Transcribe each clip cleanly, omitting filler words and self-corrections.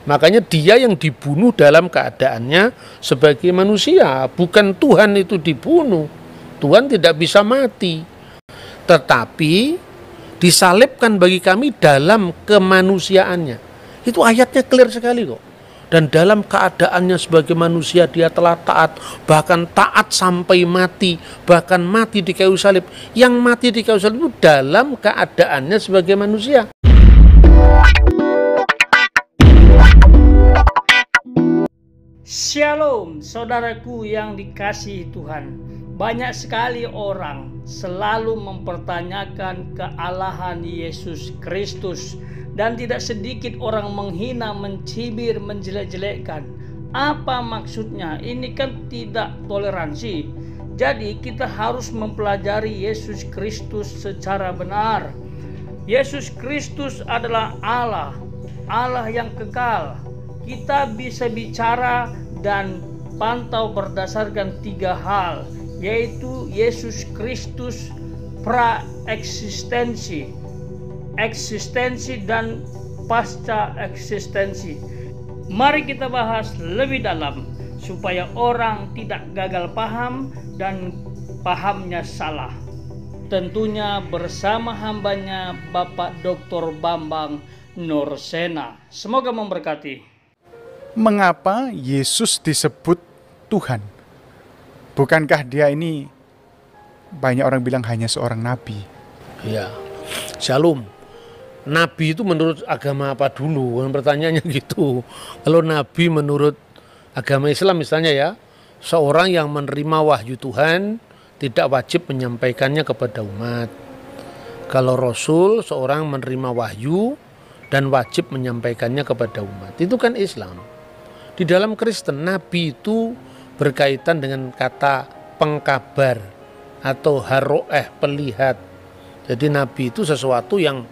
Makanya dia yang dibunuh dalam keadaannya sebagai manusia, bukan Tuhan itu dibunuh. Tuhan tidak bisa mati, tetapi disalibkan bagi kami dalam kemanusiaannya. Itu ayatnya clear sekali kok. Dan dalam keadaannya sebagai manusia dia telah taat, bahkan taat sampai mati, bahkan mati di kayu salib. Yang mati di kayu salib itu dalam keadaannya sebagai manusia. Shalom saudaraku yang dikasihi Tuhan. Banyak sekali orang selalu mempertanyakan kealahan Yesus Kristus, dan tidak sedikit orang menghina, mencibir, menjelek-jelekkan. Apa maksudnya? Ini kan tidak toleransi. Jadi kita harus mempelajari Yesus Kristus secara benar. Yesus Kristus adalah Allah, Allah yang kekal. Kita bisa bicara dan pantau berdasarkan 3 hal, yaitu Yesus Kristus pra-eksistensi, eksistensi, dan pasca eksistensi. Mari kita bahas lebih dalam supaya orang tidak gagal paham dan pahamnya salah. Tentunya bersama hambanya Bapak Dr. Bambang Nursena. Semoga memberkati. Mengapa Yesus disebut Tuhan? Bukankah dia ini, banyak orang bilang, hanya seorang nabi? Ya, Shalom. Nabi itu menurut agama apa dulu? Pertanyaannya gitu. Kalau nabi menurut agama Islam misalnya ya, seorang yang menerima wahyu Tuhan tidak wajib menyampaikannya kepada umat. Kalau Rasul, seorang menerima wahyu dan wajib menyampaikannya kepada umat. Itu kan Islam. Di dalam Kristen, nabi itu berkaitan dengan kata pengkabar atau haroeh, pelihat. Jadi nabi itu sesuatu yang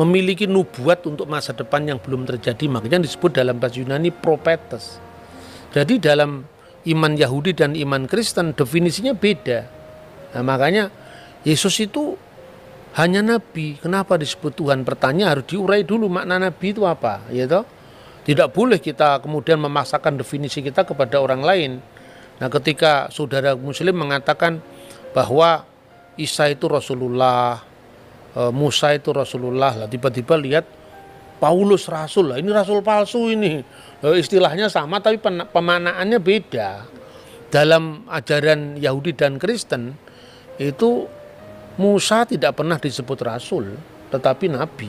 memiliki nubuat untuk masa depan yang belum terjadi. Makanya disebut dalam bahasa Yunani propetes. Jadi dalam iman Yahudi dan iman Kristen definisinya beda. Nah, makanya Yesus itu hanya nabi. Kenapa disebut Tuhan? Pertanyaan harus diurai dulu makna nabi itu apa, ya toh? Tidak boleh kita kemudian memaksakan definisi kita kepada orang lain. Nah, ketika saudara muslim mengatakan bahwa Isa itu Rasulullah, Musa itu Rasulullah, lah tiba-tiba lihat Paulus Rasul, lah ini Rasul palsu ini. Istilahnya sama tapi pemaknaannya beda. Dalam ajaran Yahudi dan Kristen itu Musa tidak pernah disebut Rasul, tetapi Nabi,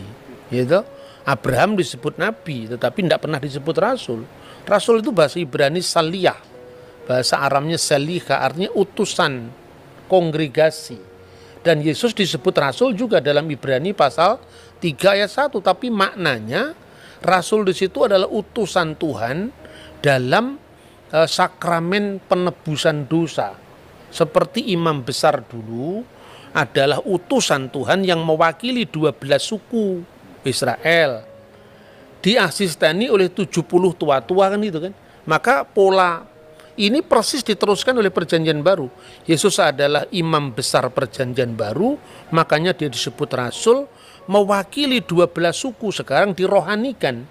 gitu. Abraham disebut Nabi, tetapi tidak pernah disebut Rasul. Rasul itu bahasa Ibrani saliyah, bahasa Aramnya salika, artinya utusan, kongregasi. Dan Yesus disebut Rasul juga dalam Ibrani pasal 3 ayat 1, tapi maknanya Rasul di situ adalah utusan Tuhan dalam sakramen penebusan dosa. Seperti imam besar dulu adalah utusan Tuhan yang mewakili 12 suku Israel, diasisteni oleh 70 tua-tua kan itu kan. Maka pola ini persis diteruskan oleh perjanjian baru. Yesus adalah imam besar perjanjian baru, makanya dia disebut Rasul, mewakili 12 suku, sekarang dirohanikan.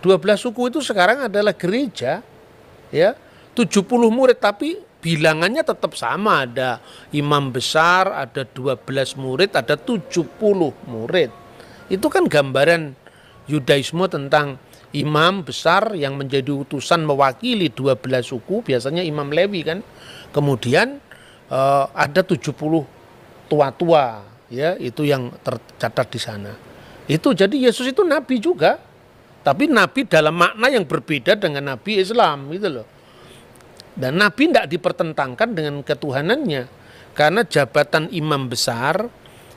12 suku itu sekarang adalah gereja, ya, 70 murid, tapi bilangannya tetap sama, ada imam besar, ada 12 murid, ada 70 murid. Itu kan gambaran Yudaisme tentang imam besar yang menjadi utusan mewakili 12 suku, biasanya imam Lewi kan. Kemudian ada 70 tua-tua, ya, itu yang tercatat di sana. Itu jadi Yesus itu nabi juga, tapi nabi dalam makna yang berbeda dengan nabi Islam gitu loh. Dan nabi tidak dipertentangkan dengan ketuhanannya, karena jabatan imam besar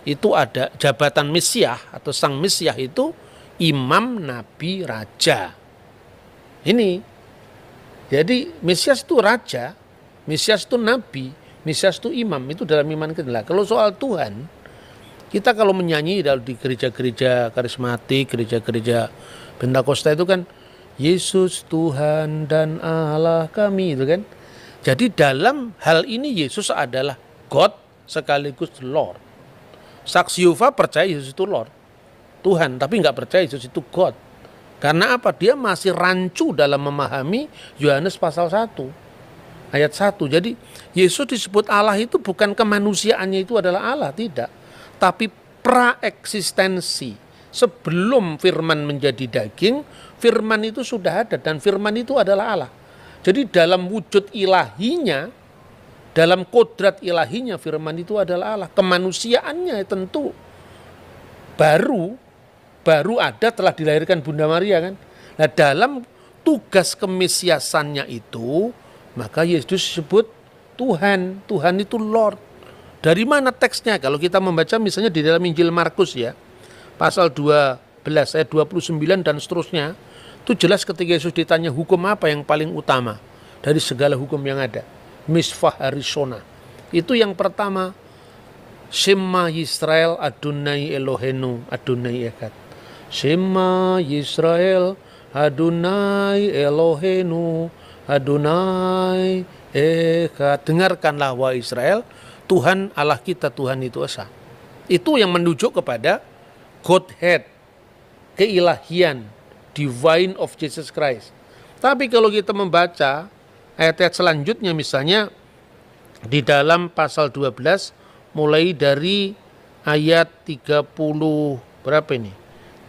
itu ada jabatan Mesiah atau sang Mesiah itu imam, nabi, raja. Ini. Jadi Mesias itu raja, Mesias itu nabi, Mesias itu imam, itu dalam iman kita. Kalau soal Tuhan, kita kalau menyanyi di gereja-gereja karismatik, gereja-gereja Pentakosta itu kan Yesus Tuhan dan Allah kami, itu kan. Jadi dalam hal ini Yesus adalah God sekaligus Lord. Saksi Yehova percaya Yesus itu Lord, Tuhan, tapi nggak percaya Yesus itu God. Karena apa? Dia masih rancu dalam memahami Yohanes pasal 1 ayat 1. Jadi Yesus disebut Allah itu bukan kemanusiaannya itu adalah Allah, tidak. Tapi praeksistensi. Sebelum firman menjadi daging, firman itu sudah ada dan firman itu adalah Allah. Jadi dalam wujud ilahinya, dalam kodrat ilahinya firman itu adalah Allah. Kemanusiaannya tentu baru ada telah dilahirkan Bunda Maria kan. Nah dalam tugas kemesiasannya itu, maka Yesus disebut Tuhan. Tuhan itu Lord. Dari mana teksnya? Kalau kita membaca misalnya di dalam Injil Markus ya, pasal 12 ayat 29 dan seterusnya, itu jelas ketika Yesus ditanya hukum apa yang paling utama dari segala hukum yang ada. Misvah Harishona. Itu yang pertama, Shema Yisrael Adonai Elohenu Adonai Echad. Shema Yisrael Adonai Elohenu Adonai Echad. Dengarkanlah wahai Israel, Tuhan Allah kita, Tuhan itu esa. Itu yang menunjuk kepada Godhead, keilahian, divine of Jesus Christ. Tapi kalau kita membaca ayat-ayat selanjutnya, misalnya di dalam pasal 12 mulai dari ayat 30 berapa ini?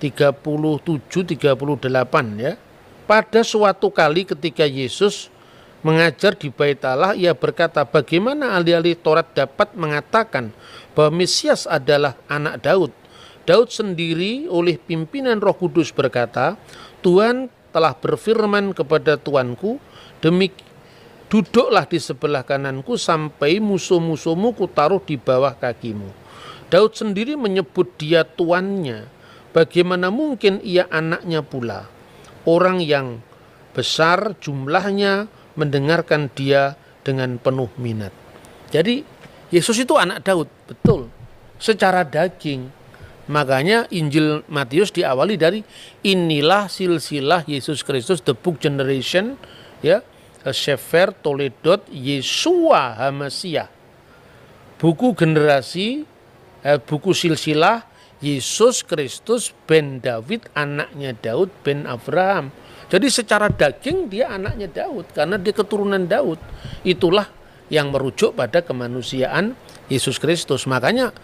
37 38 ya. Pada suatu kali ketika Yesus mengajar di Bait Allah, ia berkata, bagaimana ahli-ahli Taurat dapat mengatakan bahwa Mesias adalah anak Daud? Daud sendiri oleh pimpinan Roh Kudus berkata, Tuhan telah berfirman kepada Tuanku, duduklah di sebelah kananku sampai musuh-musuhmu kutaruh di bawah kakimu. Daud sendiri menyebut dia tuannya. Bagaimana mungkin ia anaknya pula? Orang yang besar jumlahnya mendengarkan dia dengan penuh minat. Jadi Yesus itu anak Daud, betul. Secara daging. Makanya Injil Matius diawali dari inilah silsilah Yesus Kristus, the book generation, ya, Sefer Toledot Yesua Hamasiah. Buku generasi, buku silsilah Yesus Kristus ben David, anaknya Daud ben Abraham. Jadi secara daging dia anaknya Daud karena dia keturunan Daud. Itulah yang merujuk pada kemanusiaan Yesus Kristus. Makanya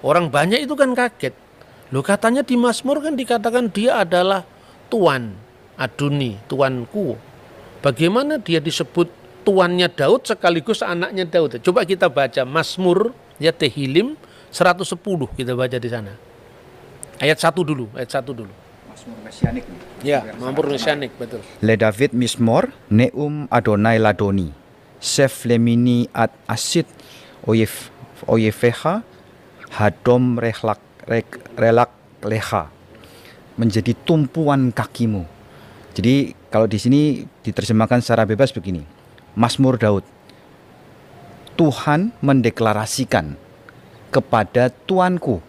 orang banyak itu kan kaget. Loh katanya di Mazmur kan dikatakan dia adalah Tuan, Adoni, Tuanku. Bagaimana dia disebut tuannya Daud sekaligus anaknya Daud? Coba kita baca Mazmur ya, Tehillim 110 kita baca di sana. Ayat 1 dulu, Mazmur mesianik. Ya, Mazmur mesianik, betul. Le David Mismor Neum Adonai Ladoni Sef Lemini Ad Asid Oyefeha Hadom Relak Leha, menjadi tumpuan kakimu. Jadi kalau di sini diterjemahkan secara bebas begini. Mazmur Daud. Tuhan mendeklarasikan kepada Tuanku,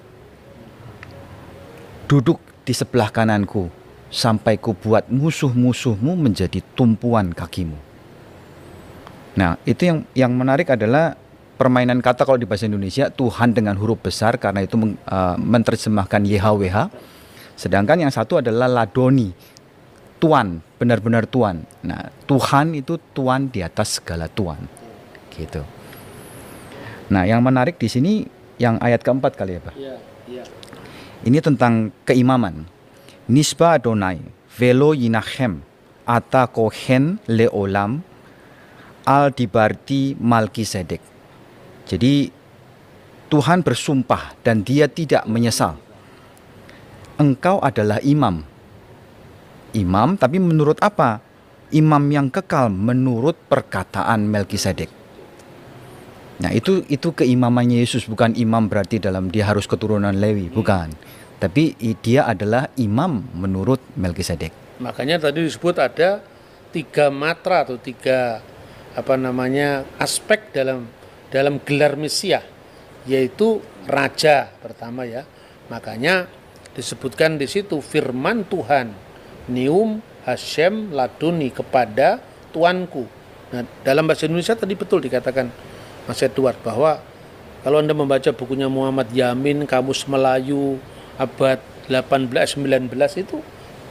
duduk di sebelah kananku sampai ku buat musuh-musuhmu menjadi tumpuan kakimu. Nah, itu yang menarik adalah permainan kata kalau di bahasa Indonesia, Tuhan dengan huruf besar karena itu menerjemahkan YHWH. Sedangkan yang satu adalah Ladoni, Tuan, benar-benar Tuan. Nah, Tuhan itu Tuan di atas segala Tuan. Gitu. Nah, yang menarik di sini yang ayat keempat kali ya, Pak. Iya. Ini tentang keimaman. Nisba Adonai, velo yinachem, ata kohen leolam, al dibarti Malkisedek. Jadi Tuhan bersumpah dan dia tidak menyesal. Engkau adalah imam. Imam tapi menurut apa? Imam yang kekal menurut perkataan Melkisedek. Nah itu keimamannya Yesus, bukan imam berarti dalam dia harus keturunan Lewi, bukan. Tapi dia adalah imam menurut Melkisedek. Makanya tadi disebut ada 3 matra atau 3 aspek dalam gelar Mesias, yaitu raja pertama ya. Makanya disebutkan di situ firman Tuhan, Neum Hashem Ladoni, kepada Tuanku. Nah, dalam bahasa Indonesia tadi betul dikatakan Mas Edward bahwa kalau Anda membaca bukunya Muhammad Yamin, Kamus Melayu abad 18-19 itu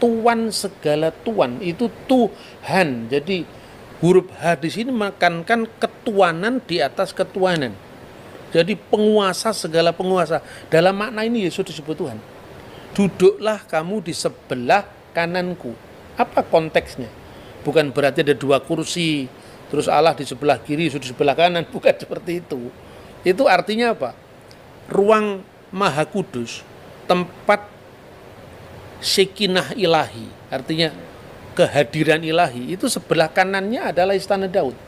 Tuan segala Tuan, itu Tuhan. Jadi huruf H di sini menekankan ketuanan di atas ketuanan. Jadi penguasa segala penguasa. Dalam makna ini Yesus disebut Tuhan. Duduklah kamu di sebelah kananku. Apa konteksnya? Bukan berarti ada 2 kursi, terus Allah di sebelah kiri, Yesus di sebelah kanan. Bukan seperti itu. Itu artinya apa? Ruang Maha Kudus, tempat Sekinah ilahi, artinya kehadiran ilahi, itu sebelah kanannya adalah istana Daud.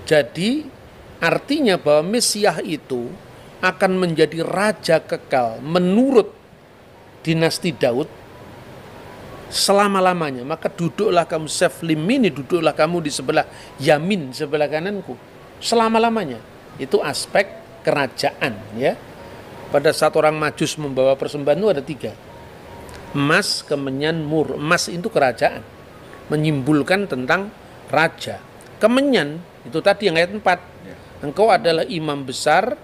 Jadi artinya bahwa Mesias itu akan menjadi raja kekal menurut dinasti Daud selama-lamanya. Maka duduklah kamu seflimini, duduklah kamu di sebelah yamin, sebelah kananku selama-lamanya. Itu aspek kerajaan, ya. Pada saat orang Majus membawa persembahan itu ada 3. Emas, kemenyan, mur. Emas itu kerajaan, menyimpulkan tentang raja. Kemenyan itu tadi yang ayat 4. Engkau adalah imam besar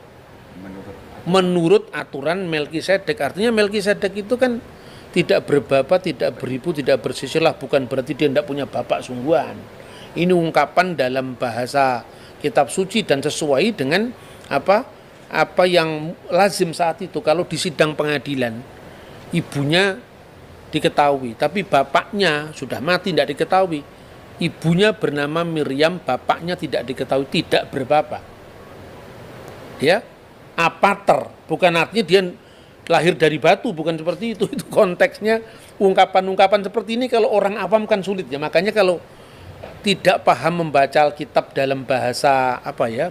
menurut aturan Melkisedek. Artinya Melkisedek itu kan tidak berbapak, tidak beribu, tidak bersisilah. Bukan berarti dia tidak punya bapak sungguhan. Ini ungkapan dalam bahasa kitab suci dan sesuai dengan apa yang lazim saat itu. Kalau di sidang pengadilan, ibunya diketahui, tapi bapaknya sudah mati, tidak diketahui. Ibunya bernama Miriam, bapaknya tidak diketahui, tidak berbapak. Ya, apater, bukan artinya dia lahir dari batu, bukan seperti itu. Itu konteksnya ungkapan-ungkapan seperti ini kalau orang awam kan sulit ya. Makanya kalau tidak paham membaca Alkitab dalam bahasa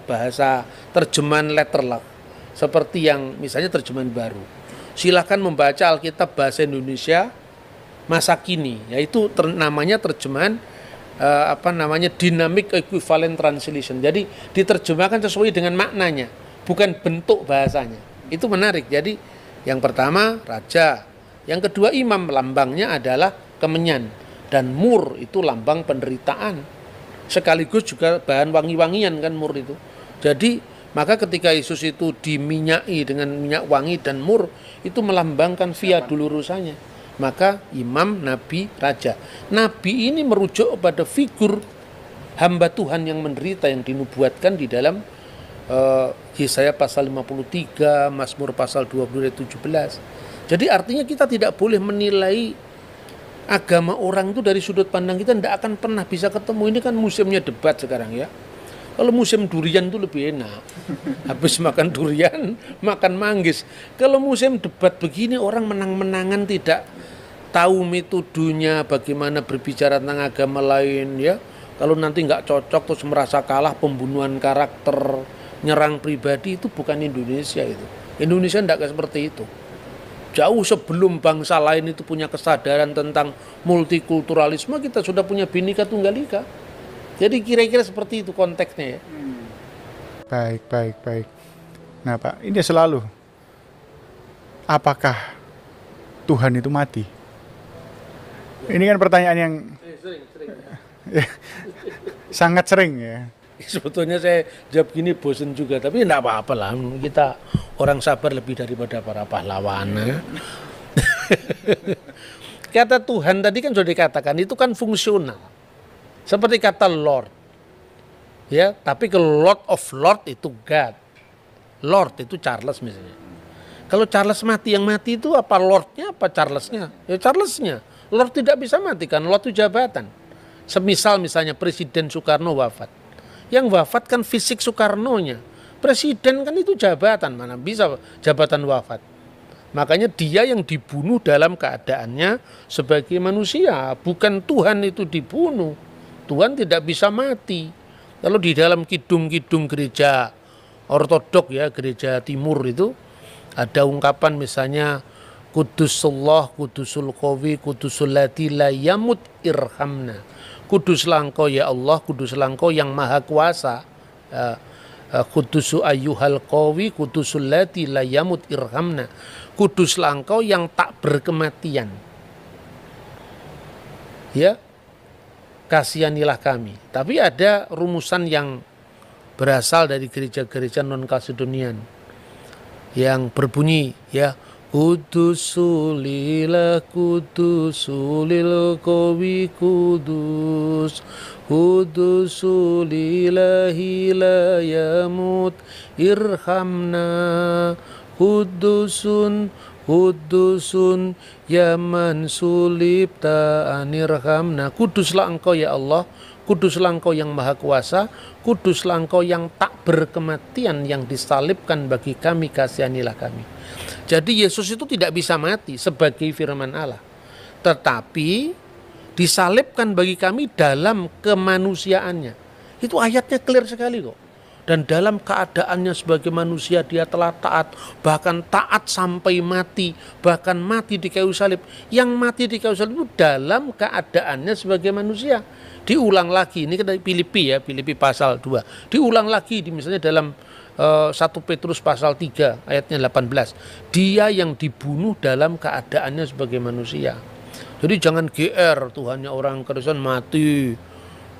bahasa terjemahan letterlock, seperti yang misalnya terjemahan baru, silakan membaca Alkitab bahasa Indonesia masa kini, yaitu namanya terjemahan dynamic equivalent translation. Jadi diterjemahkan sesuai dengan maknanya, bukan bentuk bahasanya. Itu menarik. Jadi yang pertama raja, yang kedua imam, lambangnya adalah kemenyan, dan mur itu lambang penderitaan. Sekaligus juga bahan wangi-wangian kan mur itu. Jadi maka ketika Yesus itu diminyaki dengan minyak wangi dan mur, itu melambangkan via dulurusannya. Maka imam, nabi, raja. Nabi ini merujuk pada figur hamba Tuhan yang menderita yang dinubuatkan di dalam Yesaya pasal 53, Mazmur pasal 20 ayat 17. Jadi artinya kita tidak boleh menilai agama orang itu dari sudut pandang kita, tidak akan pernah bisa ketemu. Ini kan musimnya debat sekarang ya. Kalau musim durian itu lebih enak. Habis makan durian, makan manggis. Kalau musim debat begini, orang menang-menangan, tidak tahu metodenya, bagaimana berbicara tentang agama lain ya. Kalau nanti nggak cocok terus merasa kalah, pembunuhan karakter, nyerang pribadi, itu bukan Indonesia itu. Indonesia tidak seperti itu. Jauh sebelum bangsa lain itu punya kesadaran tentang multikulturalisme, kita sudah punya Bhinneka Tunggal Ika. Jadi kira-kira seperti itu konteksnya ya. Baik. Nah Pak, ini selalu, apakah Tuhan itu mati? Ini kan pertanyaan yang Sering. sangat sering ya. Sebetulnya saya jawab gini bosen juga, tapi enggak apa-apa lah. Kita orang sabar lebih daripada para pahlawan. Kata Tuhan tadi kan sudah dikatakan, itu kan fungsional. Seperti kata Lord. Ya, tapi kalau Lord of Lord itu God. Lord itu Charles misalnya. Kalau Charles mati, yang mati itu apa Lordnya apa Charlesnya? Ya Charlesnya. Lord tidak bisa mati kan, Lord itu jabatan. Semisal misalnya Presiden Soekarno wafat. Yang wafat kan fisik Soekarnonya. Presiden kan itu jabatan, mana bisa jabatan wafat. Makanya dia yang dibunuh dalam keadaannya sebagai manusia, bukan Tuhan itu dibunuh. Tuhan tidak bisa mati. Kalau di dalam kidung-kidung gereja ortodok ya, gereja timur itu ada ungkapan misalnya Kudusullah, Kudusul Qawi, Kudusul Lati la yamut irhamna. Kuduslah engkau ya Allah, kuduslah engkau yang maha kuasa. Kudusu ayyuhal qawi, Kudusul Lati la yamut irhamna. Kuduslah engkau yang tak berkematian. Ya, kasihanilah kami. Tapi ada rumusan yang berasal dari gereja-gereja non-Kalsedonian yang berbunyi ya, Kudusulillah kudusulil qawi kudus, kudusulillahi la yamut irhamna, kudusun kudusun ya man sulibta anirhamna. Kuduslah engkau ya Allah, kuduslah engkau yang maha kuasa, kuduslah engkau yang tak berkematian, yang disalibkan bagi kami, kasihanilah kami. Jadi Yesus itu tidak bisa mati sebagai firman Allah, tetapi disalibkan bagi kami dalam kemanusiaannya. Itu ayatnya clear sekali kok. Dan dalam keadaannya sebagai manusia dia telah taat, bahkan taat sampai mati, bahkan mati di kayu salib. Yang mati di kayu salib itu dalam keadaannya sebagai manusia. Diulang lagi, ini dari Filipi ya, Filipi pasal 2. Diulang lagi misalnya dalam 1 Petrus pasal 3 ayatnya 18. Dia yang dibunuh dalam keadaannya sebagai manusia. Jadi jangan GR Tuhannya orang Kristen mati.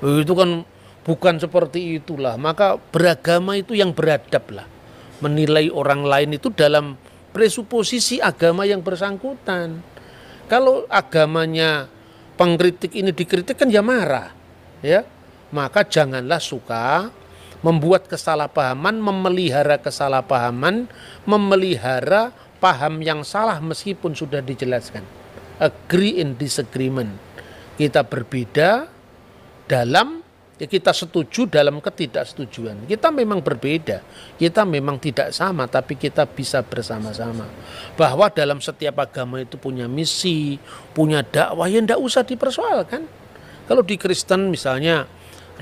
Itu kan bukan seperti itulah. Maka beragama itu yang beradab lah. Menilai orang lain itu dalam presuposisi agama yang bersangkutan. Kalau agamanya pengkritik ini dikritik kan ya marah. Ya. Maka janganlah suka membuat kesalahpahaman, memelihara kesalahpahaman, memelihara paham yang salah meskipun sudah dijelaskan. Agree in disagreement. Kita berbeda dalam, ya kita setuju dalam ketidaksetujuan. Kita memang berbeda, kita memang tidak sama, tapi kita bisa bersama-sama. Bahwa dalam setiap agama itu punya misi, punya dakwah, yang tidak usah dipersoalkan. Kalau di Kristen misalnya,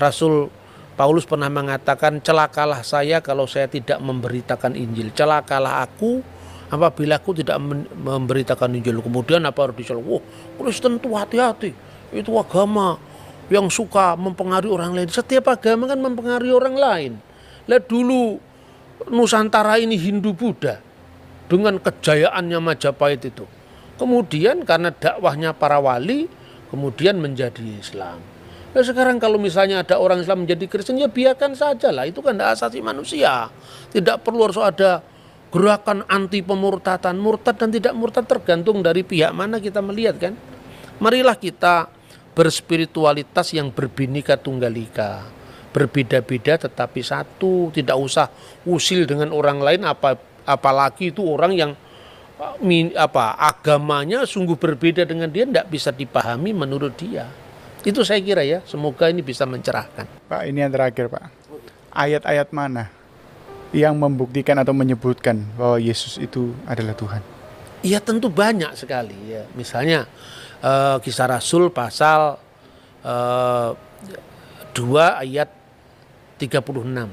Rasul Paulus pernah mengatakan, celakalah saya kalau saya tidak memberitakan Injil. Celakalah aku apabila aku tidak memberitakan Injil. Kemudian apa harus dicela? Wah, Kristen tuh hati-hati. Itu agama yang suka mempengaruhi orang lain. Setiap agama kan mempengaruhi orang lain. Lihat dulu Nusantara ini Hindu-Buddha dengan kejayaannya Majapahit itu. Kemudian karena dakwahnya para wali, kemudian menjadi Islam. Nah sekarang kalau misalnya ada orang Islam menjadi Kristen, ya biarkan saja lah. Itu kan hak asasi manusia. Tidak perlu harus ada gerakan anti pemurtadan. Murtad dan tidak murtad tergantung dari pihak mana kita melihat kan. Marilah kita berspiritualitas yang berbhinneka tunggal ika. Berbeda-beda tetapi satu. Tidak usah usil dengan orang lain, apalagi itu orang yang agamanya sungguh berbeda dengan dia, tidak bisa dipahami menurut dia. Itu saya kira ya, semoga ini bisa mencerahkan. Pak, ini yang terakhir Pak. Ayat-ayat mana yang membuktikan atau menyebutkan bahwa Yesus itu adalah Tuhan? Ya tentu banyak sekali ya. Misalnya Kisah Rasul pasal 2 ayat 36.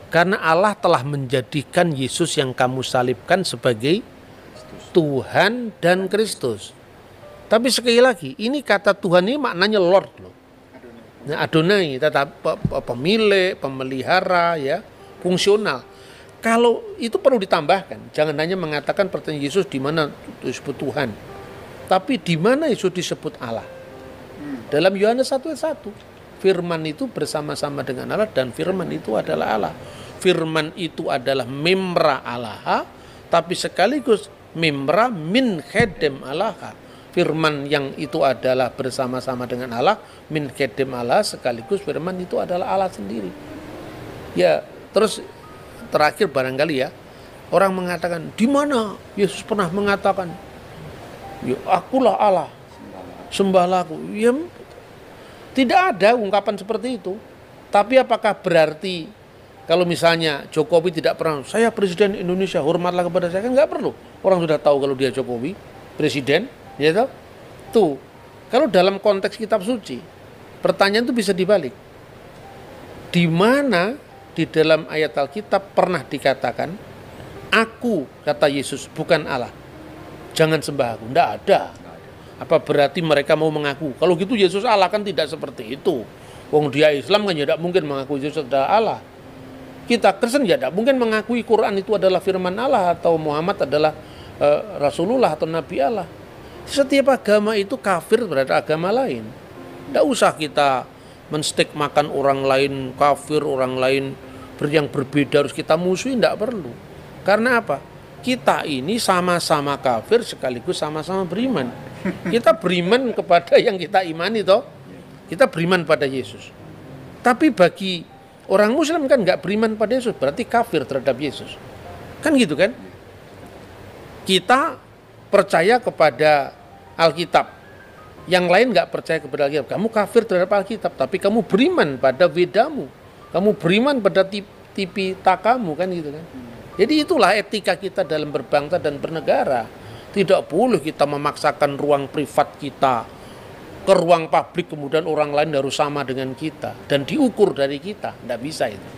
Karena Allah telah menjadikan Yesus yang kamu salibkan sebagai Tuhan dan Kristus. Tapi sekali lagi, ini kata Tuhan ini maknanya Lord loh. Nah, Adonai, tetap pemilik, pemelihara, ya, fungsional. Kalau itu perlu ditambahkan, jangan hanya mengatakan pertanyaan Yesus di mana disebut Tuhan, tapi di mana Yesus disebut Allah. Dalam Yohanes 1:1, Firman itu bersama-sama dengan Allah dan Firman itu adalah Allah. Firman itu adalah memra Allah, tapi sekaligus memra min khedem Allah. Firman yang itu adalah bersama-sama dengan Allah, min khedem Allah, sekaligus firman itu adalah Allah sendiri. Ya, terus terakhir barangkali ya, orang mengatakan, di mana Yesus pernah mengatakan, ya akulah Allah, sembahlah aku. Ya, tidak ada ungkapan seperti itu. Tapi apakah berarti kalau misalnya Jokowi tidak pernah, saya Presiden Indonesia, hormatlah kepada saya, kan nggak perlu. Orang sudah tahu kalau dia Jokowi, Presiden, ya tahu? Tuh, kalau dalam konteks kitab suci, pertanyaan itu bisa dibalik. Di mana di dalam ayat Alkitab pernah dikatakan, aku, kata Yesus, bukan Allah, jangan sembah aku? Tidak ada. Apa berarti mereka mau mengaku? Kalau gitu Yesus Allah, kan tidak seperti itu. Wong dia Islam kan tidak mungkin mengaku Yesus adalah Allah. Kita Kristen ya tidak mungkin mengakui Quran itu adalah firman Allah atau Muhammad adalah Rasulullah atau Nabi Allah. Setiap agama itu kafir terhadap agama lain. Tidak usah kita menstigmakan orang lain kafir, orang lain yang berbeda harus kita musuhi, tidak perlu. Karena apa? kita ini sama-sama kafir sekaligus sama-sama beriman. Kita beriman kepada yang kita imani toh. Kita beriman pada Yesus. Tapi bagi orang Muslim kan nggak beriman pada Yesus, berarti kafir terhadap Yesus. Kan gitu kan? Kita percaya kepada Alkitab. Yang lain nggak percaya kepada Alkitab. Kamu kafir terhadap Alkitab, tapi kamu beriman pada Vedamu. Kamu beriman pada Tipitakamu, kan gitu kan? Jadi itulah etika kita dalam berbangsa dan bernegara. Tidak boleh kita memaksakan ruang privat kita ke ruang publik, kemudian orang lain harus sama dengan kita dan diukur dari kita. Tidak bisa itu.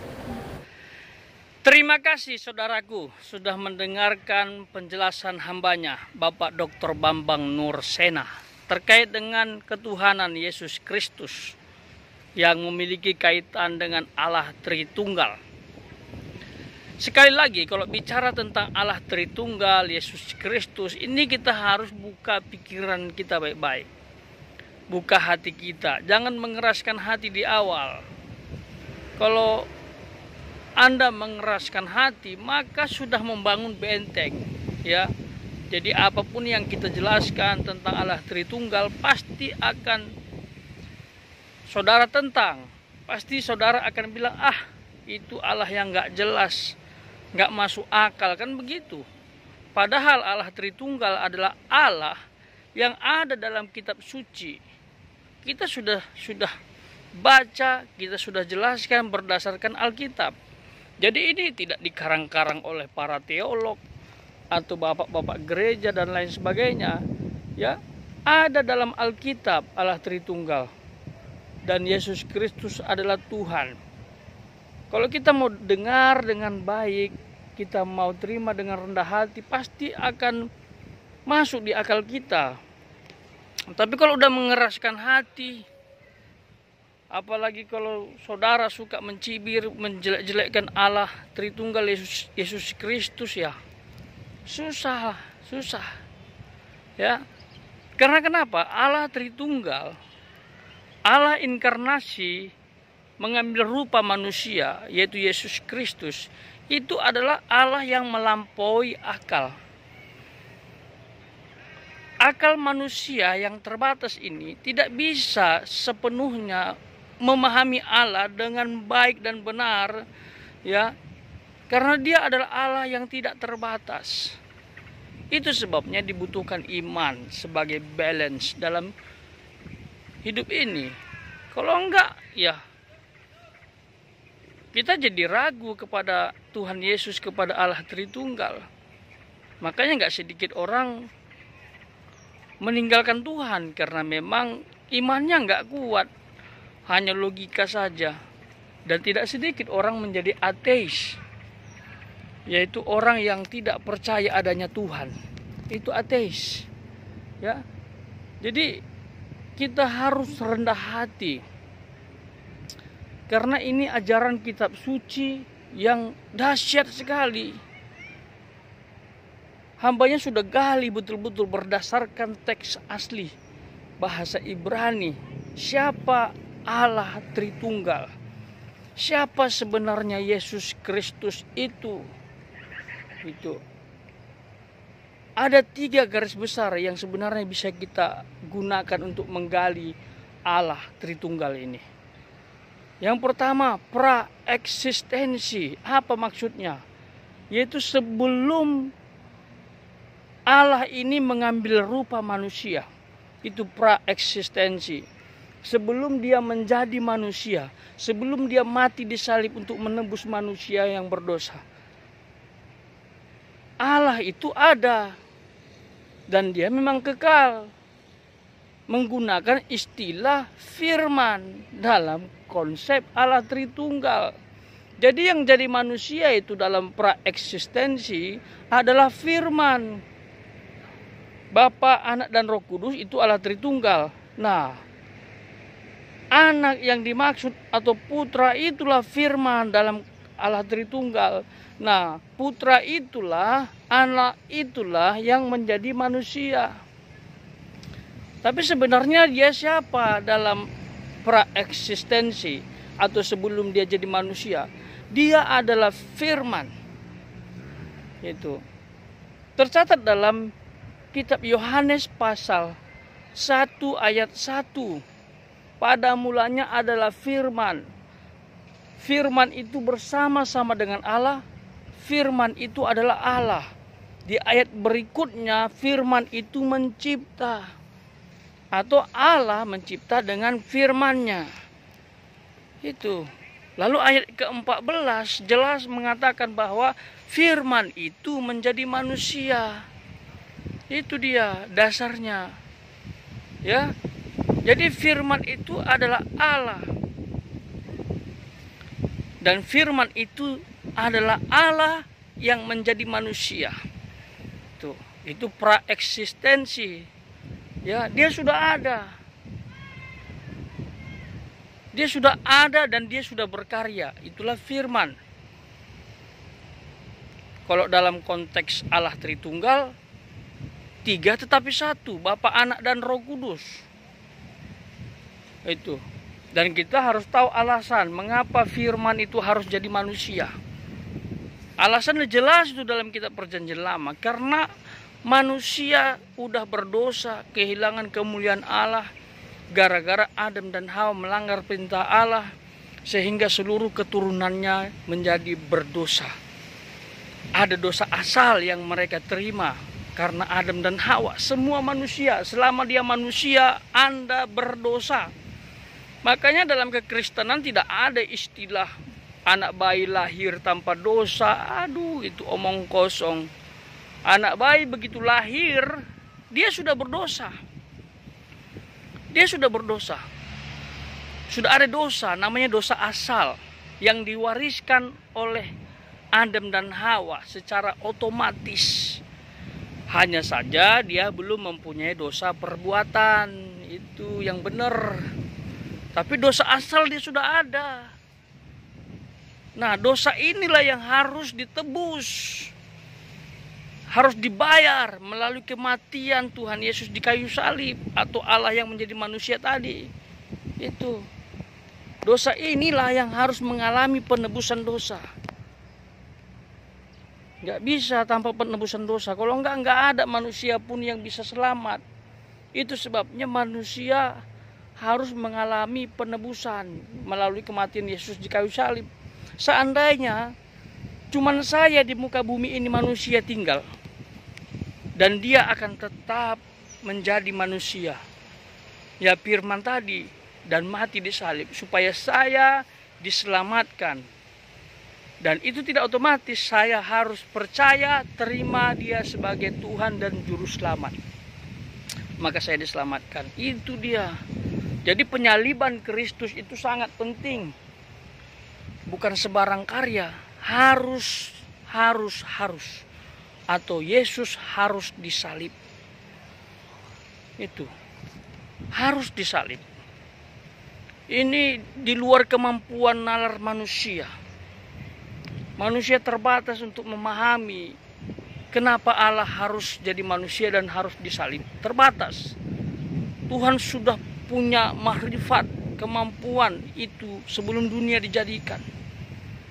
Terima kasih saudaraku sudah mendengarkan penjelasan hambanya Bapak Dr. Bambang Nursena terkait dengan ketuhanan Yesus Kristus yang memiliki kaitan dengan Allah Tritunggal. Sekali lagi, kalau bicara tentang Allah Tritunggal, Yesus Kristus, ini kita harus buka pikiran kita baik-baik. Buka hati kita, jangan mengeraskan hati di awal. Kalau Anda mengeraskan hati, maka sudah membangun benteng, ya. Jadi apapun yang kita jelaskan tentang Allah Tritunggal, pasti akan saudara tentang. Pasti saudara akan bilang, itu Allah yang nggak jelas, nggak masuk akal, kan begitu. Padahal Allah Tritunggal adalah Allah yang ada dalam kitab suci. Kita sudah baca, kita sudah jelaskan berdasarkan Alkitab. Jadi ini tidak dikarang-karang oleh para teolog atau bapak-bapak gereja dan lain sebagainya. Ya, ada dalam Alkitab Allah Tritunggal dan Yesus Kristus adalah Tuhan. Kalau kita mau dengar dengan baik, kita mau terima dengan rendah hati, pasti akan masuk di akal kita. Tapi kalau udah mengeraskan hati, apalagi kalau saudara suka mencibir, menjelek-jelekkan Allah Tritunggal Yesus Kristus, ya susah. Ya. Karena kenapa? Allah Tritunggal, Allah inkarnasi, mengambil rupa manusia, yaitu Yesus Kristus, itu adalah Allah yang melampaui akal. Akal manusia yang terbatas ini tidak bisa sepenuhnya memahami Allah dengan baik dan benar, ya, karena Dia adalah Allah yang tidak terbatas. Itu sebabnya dibutuhkan iman sebagai balance dalam hidup ini. Kalau enggak, ya kita jadi ragu kepada Tuhan Yesus, kepada Allah Tritunggal. Makanya nggak sedikit orang meninggalkan Tuhan karena memang imannya nggak kuat, hanya logika saja. Dan tidak sedikit orang menjadi ateis, yaitu orang yang tidak percaya adanya Tuhan. Itu ateis. Ya. Jadi kita harus rendah hati. Karena ini ajaran kitab suci yang dahsyat sekali. Hambanya sudah gali betul-betul berdasarkan teks asli bahasa Ibrani. Siapa Allah Tritunggal? Siapa sebenarnya Yesus Kristus itu? Ada 3 garis besar yang sebenarnya bisa kita gunakan untuk menggali Allah Tritunggal ini. Yang pertama, praeksistensi. Apa maksudnya? Yaitu sebelum Allah ini mengambil rupa manusia, itu praeksistensi. Sebelum Dia menjadi manusia, sebelum Dia mati di salib untuk menebus manusia yang berdosa, Allah itu ada. Dan Dia memang kekal. Menggunakan istilah firman dalam konsep Allah Tritunggal. Jadi yang jadi manusia itu dalam praeksistensi adalah firman. Bapa, Anak, dan Roh Kudus itu Allah Tritunggal. Nah, anak yang dimaksud atau putra itulah firman dalam Allah Tritunggal. Nah, putra itulah, anak itulah yang menjadi manusia. Tapi sebenarnya Dia siapa dalam praeksistensi atau sebelum Dia jadi manusia? Dia adalah firman. Itu. Tercatat dalam kitab Yohanes pasal 1 ayat 1. Pada mulanya adalah firman. Firman itu bersama-sama dengan Allah. Firman itu adalah Allah. Di ayat berikutnya firman itu mencipta. Atau Allah mencipta dengan firman-Nya. Itu. Lalu ayat ke-14 jelas mengatakan bahwa firman itu menjadi manusia. Itu dia dasarnya. Ya. Jadi firman itu adalah Allah. Dan firman itu adalah Allah yang menjadi manusia. Itu praeksistensi. Ya, dia sudah ada. Dia sudah ada dan dia sudah berkarya. Itulah firman. Kalau dalam konteks Allah Tritunggal, 3 tetapi 1, Bapa, Anak, dan Roh Kudus. Itu. Dan kita harus tahu alasan mengapa firman itu harus jadi manusia. Alasannya jelas itu dalam kitab Perjanjian Lama. Karena manusia udah berdosa, kehilangan kemuliaan Allah. Gara-gara Adam dan Hawa melanggar perintah Allah. Sehingga seluruh keturunannya menjadi berdosa. Ada dosa asal yang mereka terima. Karena Adam dan Hawa, semua manusia. Selama dia manusia, Anda berdosa. Makanya dalam kekristenan tidak ada istilah anak bayi lahir tanpa dosa. Aduh, itu omong kosong. Anak bayi begitu lahir, dia sudah berdosa. Dia sudah berdosa. Sudah ada dosa, namanya dosa asal. Yang diwariskan oleh Adam dan Hawa secara otomatis. Hanya saja dia belum mempunyai dosa perbuatan. Itu yang benar. Tapi dosa asal dia sudah ada. Nah, dosa inilah yang harus ditebus. Harus dibayar melalui kematian Tuhan Yesus di kayu salib. Atau Allah yang menjadi manusia tadi. Itu. Dosa inilah yang harus mengalami penebusan dosa. Nggak bisa tanpa penebusan dosa. Kalau nggak ada manusia pun yang bisa selamat. Itu sebabnya manusia harus mengalami penebusan melalui kematian Yesus di kayu salib. Seandainya cuman saya di muka bumi ini manusia tinggal, dan dia akan tetap menjadi manusia. Ya firman tadi, dan mati di salib supaya saya diselamatkan. Dan itu tidak otomatis, saya harus percaya, terima dia sebagai Tuhan dan Juru Selamat. Maka saya diselamatkan. Itu dia. Jadi penyaliban Kristus itu sangat penting. Bukan sebarang karya. Harus. Atau Yesus harus disalib. Itu. Harus disalib. Ini di luar kemampuan nalar manusia. Manusia terbatas untuk memahami kenapa Allah harus jadi manusia dan harus disalib. Terbatas. Tuhan sudah punya makrifat, kemampuan itu sebelum dunia dijadikan.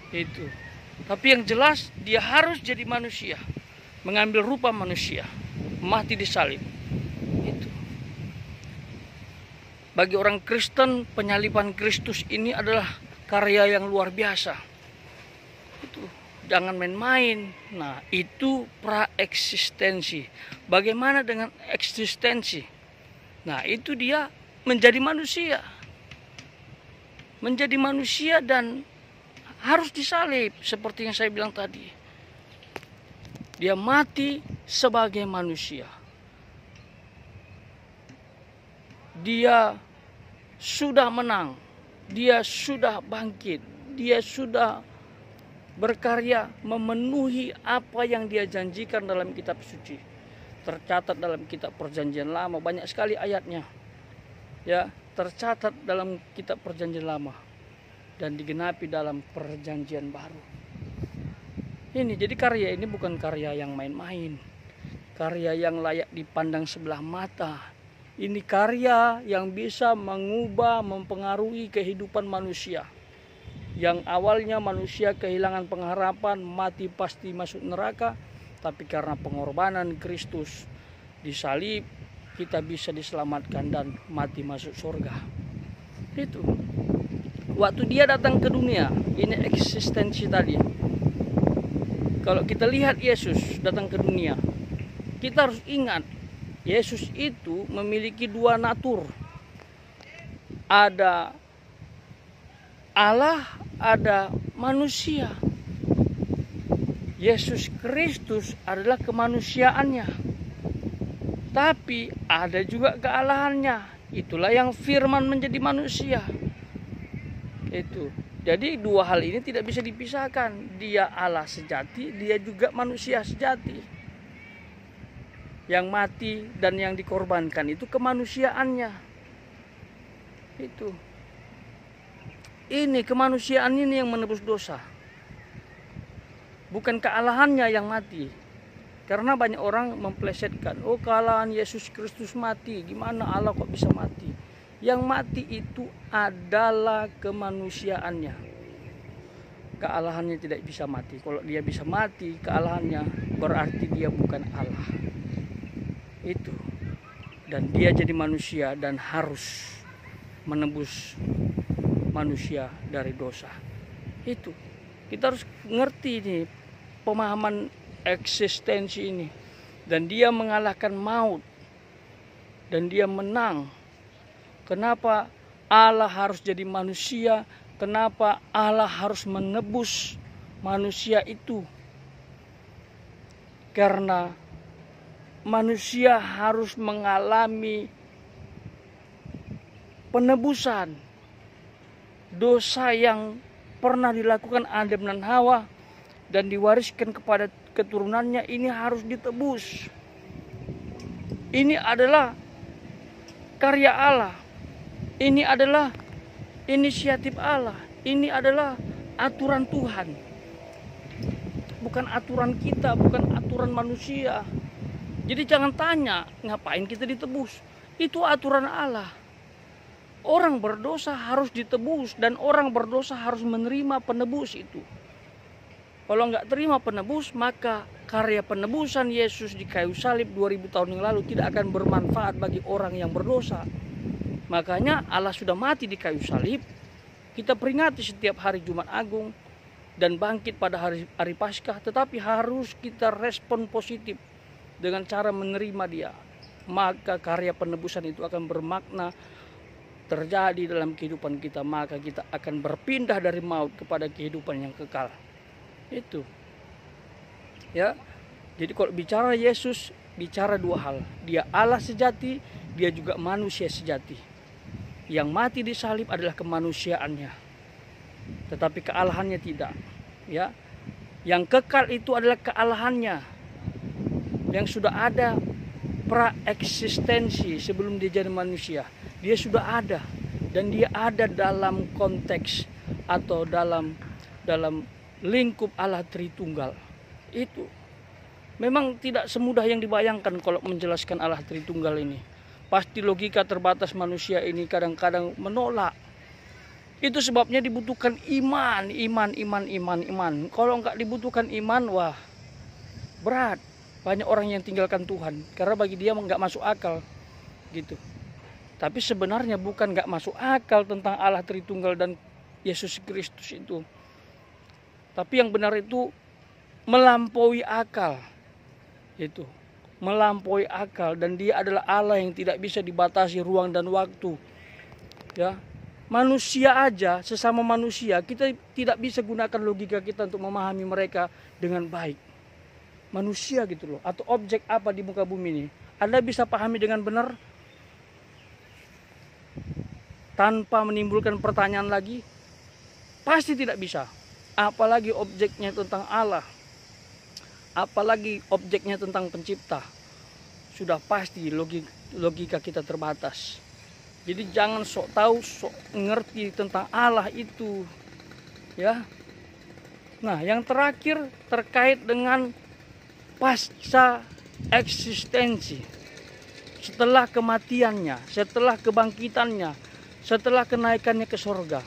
Itu. Tapi yang jelas dia harus jadi manusia. Mengambil rupa manusia. Mati disalib. Itu. Bagi orang Kristen, penyaliban Kristus ini adalah karya yang luar biasa. Itu. Jangan main-main. Nah, itu praeksistensi. Bagaimana dengan eksistensi? Nah, itu dia menjadi manusia. Menjadi manusia dan harus disalib. Seperti yang saya bilang tadi. Dia mati sebagai manusia. Dia sudah menang. Dia sudah bangkit. Dia sudah berkarya memenuhi apa yang dia janjikan dalam kitab suci. Tercatat dalam kitab Perjanjian Lama, banyak sekali ayatnya. Ya, tercatat dalam kitab Perjanjian Lama dan digenapi dalam Perjanjian Baru. Ini jadi karya ini bukan karya yang main-main. Karya yang layak dipandang sebelah mata. Ini karya yang bisa mengubah, mempengaruhi kehidupan manusia. Yang awalnya manusia kehilangan pengharapan, mati pasti masuk neraka, Tapi karena pengorbanan Kristus di salib, kita bisa diselamatkan dan mati masuk surga. Itu. Waktu dia datang ke dunia, ini eksistensi tadi. Kalau kita lihat Yesus datang ke dunia, kita harus ingat, Yesus itu memiliki dua natur. Ada Allah, ada manusia. Yesus Kristus adalah kemanusiaannya, tapi ada juga kealahannya. Itulah yang firman menjadi manusia. Itu. Jadi dua hal ini tidak bisa dipisahkan. Dia Allah sejati, dia juga manusia sejati. Yang mati dan yang dikorbankan itu kemanusiaannya. Itu. Ini kemanusiaan ini yang menebus dosa. Bukan kealahannya yang mati. Karena banyak orang memplesetkan, oh kealahan Yesus Kristus mati, gimana Allah kok bisa mati? Yang mati itu adalah kemanusiaannya. Kealahannya tidak bisa mati. Kalau dia bisa mati, kealahannya berarti dia bukan Allah. Itu. Dan dia jadi manusia dan harus menebus manusia dari dosa. Itu. Kita harus ngerti nih pemahaman eksistensi ini. Dan dia mengalahkan maut. Dan dia menang. Kenapa Allah harus jadi manusia? Kenapa Allah harus menebus manusia itu? Karena manusia harus mengalami penebusan dosa yang pernah dilakukan Adam dan Hawa dan diwariskan kepada keturunannya, ini harus ditebus. Ini adalah karya Allah. Ini adalah inisiatif Allah. Ini adalah aturan Tuhan. Bukan aturan kita, bukan aturan manusia. Jadi jangan tanya, ngapain kita ditebus? Itu aturan Allah. Orang berdosa harus ditebus dan orang berdosa harus menerima penebus itu. Kalau nggak terima penebus, maka karya penebusan Yesus di kayu salib 2000 tahun yang lalu tidak akan bermanfaat bagi orang yang berdosa. Makanya Allah sudah mati di kayu salib. Kita peringati setiap hari Jumat Agung dan bangkit pada hari Paskah. Tetapi harus kita respon positif dengan cara menerima dia. Maka karya penebusan itu akan bermakna terjadi dalam kehidupan kita. Maka kita akan berpindah dari maut kepada kehidupan yang kekal. Itu. Ya. Jadi kalau bicara Yesus, bicara dua hal. Dia Allah sejati, dia juga manusia sejati. Yang mati di salib adalah kemanusiaannya, tetapi kealahannya tidak. Ya, yang kekal itu adalah kealahannya, yang sudah ada praeksistensi sebelum dia jadi manusia. Dia sudah ada dan dia ada dalam konteks atau dalam lingkup Allah Tritunggal. Itu memang tidak semudah yang dibayangkan kalau menjelaskan Allah Tritunggal ini. Pasti logika terbatas manusia ini kadang-kadang menolak. Itu sebabnya dibutuhkan iman. Kalau nggak dibutuhkan iman, wah berat. Banyak orang yang tinggalkan Tuhan karena bagi dia nggak masuk akal, gitu. Tapi sebenarnya bukan nggak masuk akal tentang Allah Tritunggal dan Yesus Kristus itu. Tapi yang benar itu melampaui akal, itu. Melampaui akal, dan dia adalah Allah yang tidak bisa dibatasi ruang dan waktu. Ya, manusia aja, sesama manusia, kita tidak bisa gunakan logika kita untuk memahami mereka dengan baik. Manusia gitu loh, atau objek apa di muka bumi ini, Anda bisa pahami dengan benar tanpa menimbulkan pertanyaan lagi? Pasti tidak bisa. Apalagi objeknya tentang Allah. Apalagi objeknya tentang pencipta. Sudah pasti logika kita terbatas. Jadi jangan sok tahu, sok ngerti tentang Allah itu. Ya. Nah, yang terakhir terkait dengan pasca eksistensi. Setelah kematiannya, setelah kebangkitannya, setelah kenaikannya ke surga.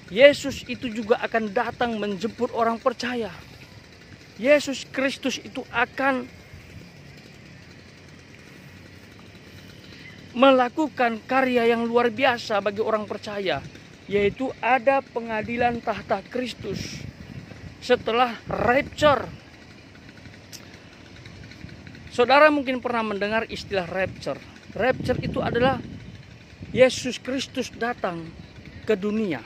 Yesus itu juga akan datang menjemput orang percaya. Yesus Kristus itu akan melakukan karya yang luar biasa bagi orang percaya, yaitu ada pengadilan tahta Kristus setelah rapture. Saudara mungkin pernah mendengar istilah rapture. Rapture itu adalah Yesus Kristus datang ke dunia,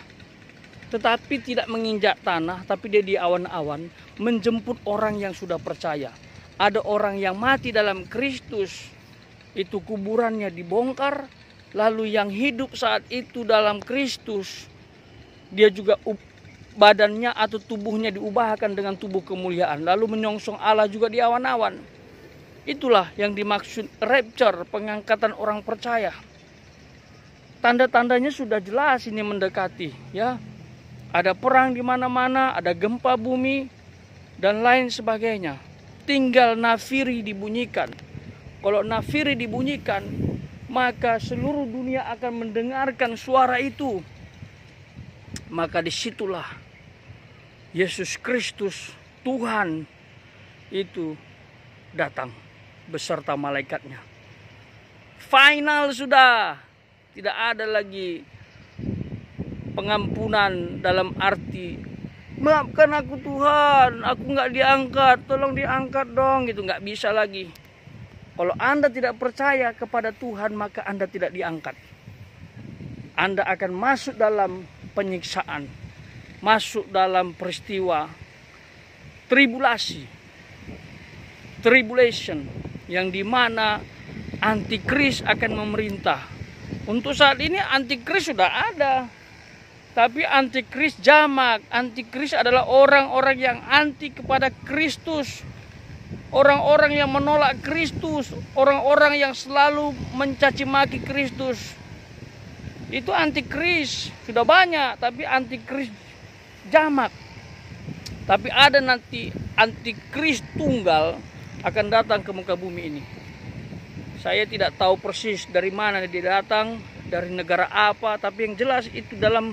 tetapi tidak menginjak tanah, tapi dia di awan-awan menjemput orang yang sudah percaya. Ada orang yang mati dalam Kristus, itu kuburannya dibongkar, lalu yang hidup saat itu dalam Kristus, dia juga badannya atau tubuhnya diubahkan dengan tubuh kemuliaan, lalu menyongsong Allah juga di awan-awan. Itulah yang dimaksud rapture, pengangkatan orang percaya. Tanda-tandanya sudah jelas ini mendekati, ya. Ada perang di mana-mana, ada gempa bumi dan lain sebagainya. Tinggal nafiri dibunyikan. Kalau nafiri dibunyikan, maka seluruh dunia akan mendengarkan suara itu. Maka disitulah Yesus Kristus, Tuhan itu datang beserta malaikatnya. Final sudah. Tidak ada lagi pengampunan dalam arti maafkan aku Tuhan, aku nggak diangkat, tolong diangkat dong, gitu. Nggak bisa lagi. Kalau Anda tidak percaya kepada Tuhan, maka Anda tidak diangkat. Anda akan masuk dalam penyiksaan, masuk dalam peristiwa tribulasi, tribulation, yang dimana antikris akan memerintah. Untuk saat ini antikris sudah ada, tapi antikris jamak. Antikris adalah orang-orang yang anti kepada Kristus, orang-orang yang menolak Kristus, orang-orang yang selalu mencaci maki Kristus. Itu antikris, sudah banyak, tapi antikris jamak. Tapi ada nanti antikris tunggal akan datang ke muka bumi ini. Saya tidak tahu persis dari mana dia datang, dari negara apa, tapi yang jelas itu dalam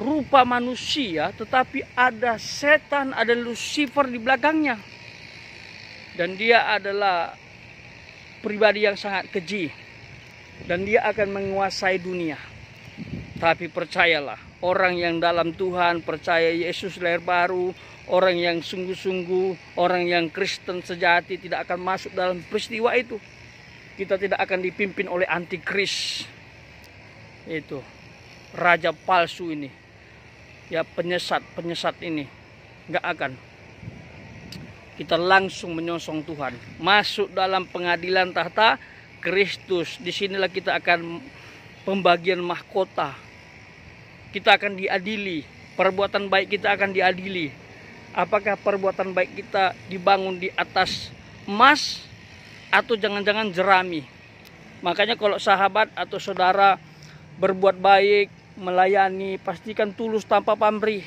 rupa manusia, tetapi ada setan, ada Lucifer di belakangnya. Dan dia adalah pribadi yang sangat keji, dan dia akan menguasai dunia. Tapi percayalah, orang yang dalam Tuhan, percaya Yesus lahir baru, orang yang sungguh-sungguh, orang yang Kristen sejati tidak akan masuk dalam peristiwa itu. Kita tidak akan dipimpin oleh antikris, itu raja palsu ini, ya, penyesat ini, nggak akan. Kita langsung menyongsong Tuhan, masuk dalam pengadilan tahta Kristus. Disinilah kita akan pembagian mahkota. Kita akan diadili, perbuatan baik kita akan diadili. Apakah perbuatan baik kita dibangun di atas emas atau jangan-jangan jerami? Makanya kalau sahabat atau saudara berbuat baik, melayani, pastikan tulus tanpa pamrih.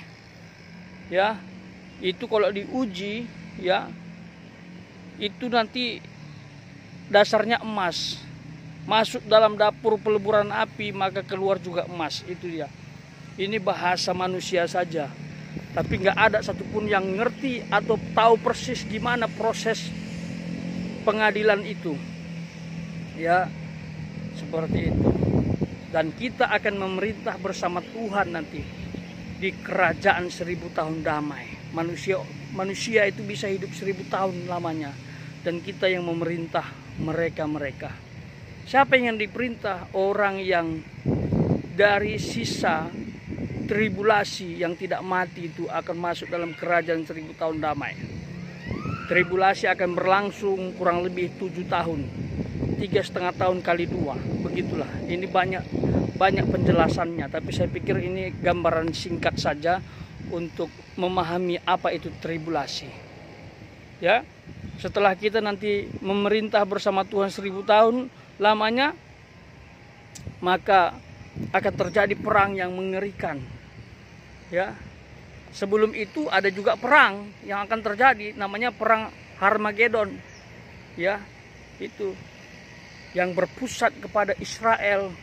Ya, itu kalau diuji, ya, itu nanti dasarnya emas. Masuk dalam dapur peleburan api, maka keluar juga emas. Itu dia. Ini bahasa manusia saja. Tapi nggak ada satupun yang ngerti atau tahu persis gimana proses pengadilan itu, ya, seperti itu. Dan kita akan memerintah bersama Tuhan nanti di kerajaan 1000 tahun damai. Manusia itu bisa hidup 1000 tahun lamanya, dan kita yang memerintah mereka. Siapa yang diperintah? Orang yang dari sisa tribulasi yang tidak mati itu akan masuk dalam kerajaan 1000 tahun damai. Tribulasi akan berlangsung kurang lebih 7 tahun, 3,5 tahun kali 2, begitulah. Ini banyak penjelasannya, tapi saya pikir ini gambaran singkat saja untuk memahami apa itu tribulasi. Ya, setelah kita nanti memerintah bersama Tuhan 1000 tahun lamanya, maka akan terjadi perang yang mengerikan. Ya. Sebelum itu ada juga perang yang akan terjadi, namanya perang Harmagedon. Ya, itu yang berpusat kepada Israel.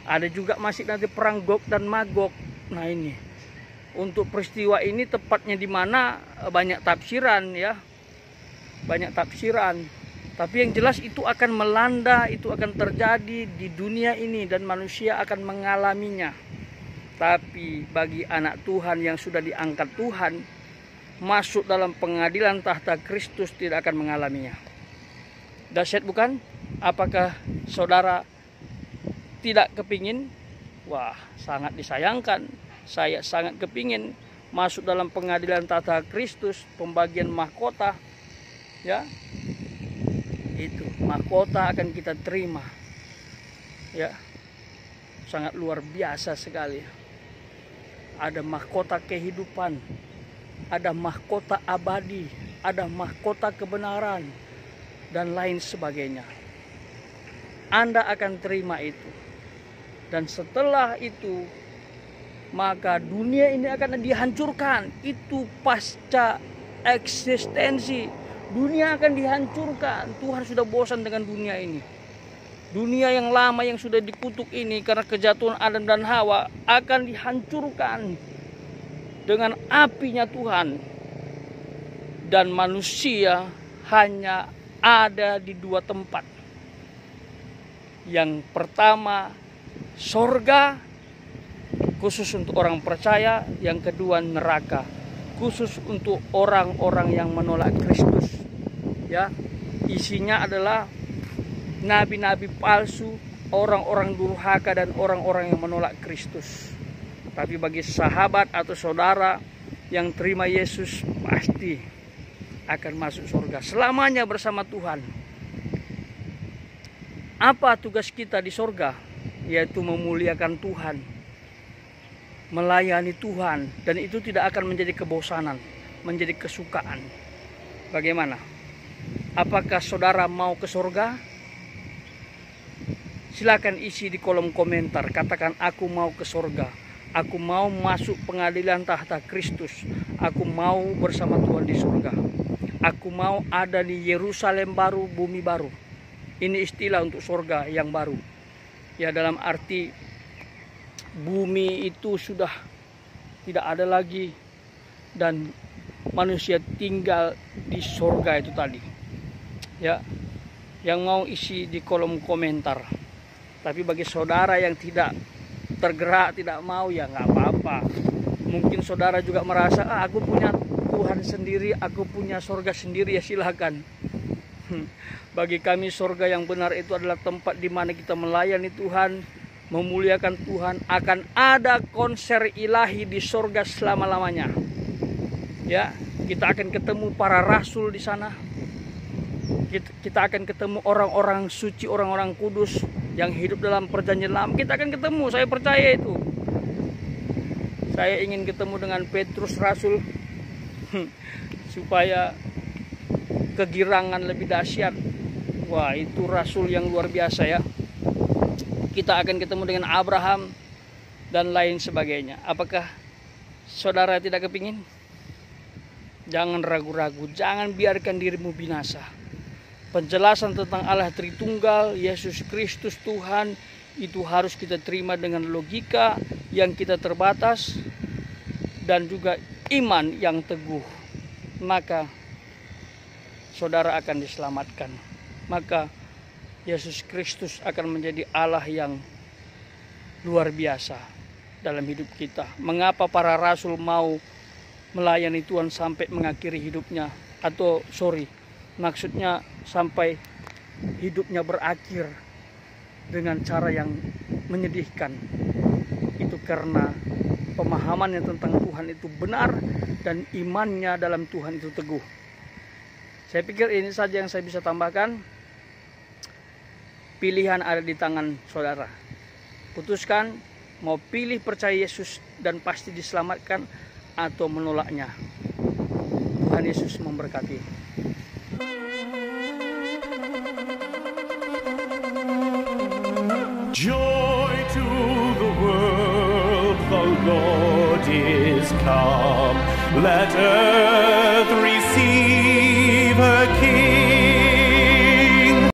Ada juga masih nanti perang Gog dan Magog. Nah ini untuk peristiwa ini tepatnya di mana banyak tafsiran ya. Banyak tafsiran. Tapi yang jelas itu akan melanda, itu akan terjadi di dunia ini dan manusia akan mengalaminya. Tapi bagi anak Tuhan yang sudah diangkat Tuhan, masuk dalam pengadilan tahta Kristus tidak akan mengalaminya. Dahsyat bukan? Apakah saudara tidak kepingin? Wah, sangat disayangkan. Saya sangat kepingin masuk dalam pengadilan tahta Kristus, pembagian mahkota. Ya, itu mahkota akan kita terima. Ya, sangat luar biasa sekali. Ada mahkota kehidupan, ada mahkota abadi, ada mahkota kebenaran, dan lain sebagainya. Anda akan terima itu. Dan setelah itu, maka dunia ini akan dihancurkan. Itu pasca eksistensi. Dunia akan dihancurkan. Tuhan sudah bosan dengan dunia ini. Dunia yang lama yang sudah dikutuk ini karena kejatuhan Adam dan Hawa akan dihancurkan dengan apinya Tuhan. Dan manusia hanya ada di dua tempat. Yang pertama, sorga, khusus untuk orang percaya. Yang kedua, neraka, khusus untuk orang-orang yang menolak Kristus. Ya, isinya adalah nabi-nabi palsu, orang-orang durhaka dan orang-orang yang menolak Kristus. Tapi bagi sahabat atau saudara yang terima Yesus, pasti akan masuk surga selamanya bersama Tuhan. Apa tugas kita di surga? Yaitu memuliakan Tuhan, melayani Tuhan, dan itu tidak akan menjadi kebosanan, menjadi kesukaan. Bagaimana? Apakah saudara mau ke surga? Silakan isi di kolom komentar. Katakan, aku mau ke surga. Aku mau masuk pengadilan tahta Kristus. Aku mau bersama Tuhan di surga. Aku mau ada di Yerusalem baru, bumi baru. Ini istilah untuk surga yang baru. Ya, dalam arti bumi itu sudah tidak ada lagi dan manusia tinggal di surga itu tadi. Ya, yang mau isi di kolom komentar. Tapi bagi saudara yang tidak tergerak, tidak mau, ya nggak apa-apa. Mungkin saudara juga merasa, aku punya Tuhan sendiri, aku punya surga sendiri, ya silakan. Bagi kami surga yang benar itu adalah tempat di mana kita melayani Tuhan, memuliakan Tuhan. Akan ada konser ilahi di surga selama-lamanya. Ya, kita akan ketemu para rasul di sana. Kita akan ketemu orang-orang suci, orang-orang kudus yang hidup dalam perjanjian lama. Kita akan ketemu, saya percaya itu. Saya ingin ketemu dengan Petrus Rasul supaya kegirangan lebih dahsyat. Wah, itu Rasul yang luar biasa ya. Kita akan ketemu dengan Abraham dan lain sebagainya. Apakah saudara tidak kepingin? Jangan ragu-ragu, jangan biarkan dirimu binasa. Penjelasan tentang Allah Tritunggal, Yesus Kristus Tuhan, itu harus kita terima dengan logika yang kita terbatas dan juga iman yang teguh. Maka saudara akan diselamatkan. Maka Yesus Kristus akan menjadi Allah yang luar biasa dalam hidup kita. Mengapa para rasul mau melayani Tuhan sampai mengakhiri hidupnya? Maksudnya sampai hidupnya berakhir dengan cara yang menyedihkan. Itu karena pemahamannya tentang Tuhan itu benar dan imannya dalam Tuhan itu teguh. Saya pikir ini saja yang saya bisa tambahkan. Pilihan ada di tangan saudara. Putuskan mau pilih percaya Yesus dan pasti diselamatkan atau menolaknya. Tuhan Yesus memberkati. Joy to the world, the Lord is come. Let earth receive